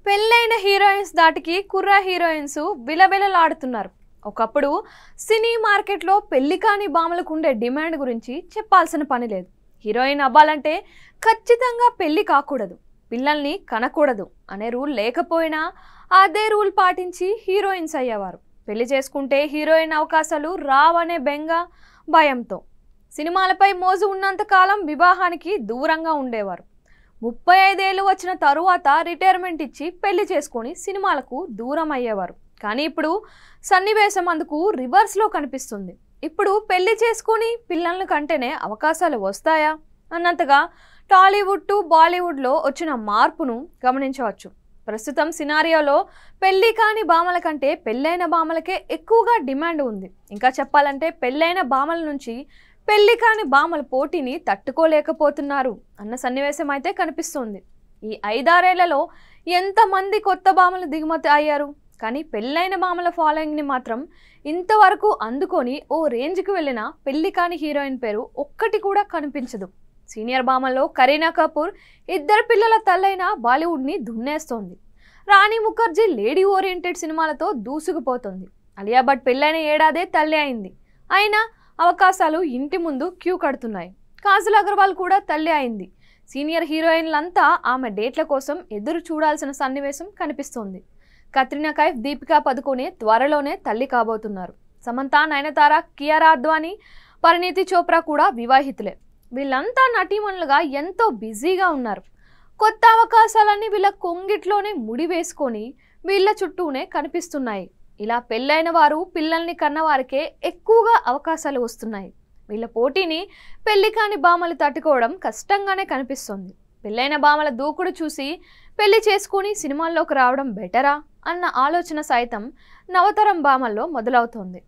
పెళ్ళైన హీరోయిన్స్ దాటికి కుర్ర హీరోయిన్స్ బిలబిలలాడుతున్నారు. ఒకప్పుడు సినీ మార్కెట్లో పెళ్లి కాని బామలకు ఉండే డిమాండ్ గురించి చెప్పాల్సిన పని లేదు. హీరోయిన్ అవ్వాలంటే ఖచ్చితంగా పెళ్లి కాకూడదు, పిల్లల్ని కనకూడదు అనే రూల్ లేకపోయినా అదే రూల్ పాటించి హీరోయిన్స్ అయ్యేవారు. పెళ్లి చేసుకుంటే హీరోయిన్ అవకాశాలు రావనే బెంగ, భయంతో సినిమాలపై మోజు ఉన్నంత కాలం వివాహానికి దూరంగా ఉండేవారు. 35 ఏళ్ళు వచ్చిన తరువాత రిటైర్మెంట్ ఇచ్చి పెళ్లి చేసుకొని సినిమాలకు దూరం అయ్యేవారు. కానీ ఇప్పుడు సన్నివేశం అందుకు రివర్స్లో కనిపిస్తుంది. ఇప్పుడు పెళ్లి చేసుకుని పిల్లలను కంటేనే అవకాశాలు వస్తాయా అన్నంతగా టాలీవుడ్ టు బాలీవుడ్లో వచ్చిన మార్పును గమనించవచ్చు. ప్రస్తుతం సినారియోలో పెళ్లి కాని బామల కంటే పెళ్ళైన బామలకే ఎక్కువగా డిమాండ్ ఉంది. ఇంకా చెప్పాలంటే పెళ్ళైన బామల నుంచి పెళ్లి కాని బామల పోటీని తట్టుకోలేకపోతున్నారు అన్న సన్నివేశం అయితే కనిపిస్తుంది. ఈ 5-6 ఏళ్లలో ఎంతమంది కొత్త బామలు దిగుమతి అయ్యారు, కానీ పెళ్ళైన బామల ఫాలోయింగ్ని మాత్రం ఇంతవరకు అందుకొని ఓ రేంజ్కి వెళ్ళిన పెళ్లి కాని హీరోయిన్ పేరు ఒక్కటి కూడా కనిపించదు. సీనియర్ బామల్లో కరీనా కపూర్ 2 పిల్లల తల్లైన బాలీవుడ్ని దున్నేస్తోంది. రాణి ముఖర్జీ లేడీ ఓరియంటెడ్ సినిమాలతో దూసుకుపోతుంది. అలియా భట్ పెళ్ళైన ఏడాదే తల్లి అయింది, అయినా అవకాశాలు ఇంటి ముందు క్యూ కడుతున్నాయి. కాజల్ అగర్వాల్ కూడా తల్లి అయింది. సీనియర్ హీరోయిన్లంతా ఆమె డేట్ల కోసం ఎదురు చూడాల్సిన సన్నివేశం కనిపిస్తోంది. కత్రినా కైఫ్, దీపికా పదుకొనే త్వరలోనే తల్లి కాబోతున్నారు. సమంత, నయనతార, కియారా అద్వానీ, పరిణీతి చోప్రా కూడా వివాహితులే. వీళ్ళంతా నటీమణులుగా ఎంతో బిజీగా ఉన్నారు. కొత్త అవకాశాలన్నీ వీళ్ళ కొంగిట్లోనే ముడి వేసుకొని వీళ్ళ చుట్టూనే కనిపిస్తున్నాయి. ఇలా పెళ్ళైన వారు పిల్లల్ని కన్నవారికే ఎక్కువగా అవకాశాలు వస్తున్నాయి. వీళ్ళ పోటీని పెళ్లి కాని బామలు తట్టుకోవడం కష్టంగానే కనిపిస్తుంది. పెళ్ళైన బామల దూకుడు చూసి పెళ్లి చేసుకుని సినిమాల్లోకి రావడం బెటరా అన్న ఆలోచన సైతం నవతరం బామల్లో మొదలవుతోంది.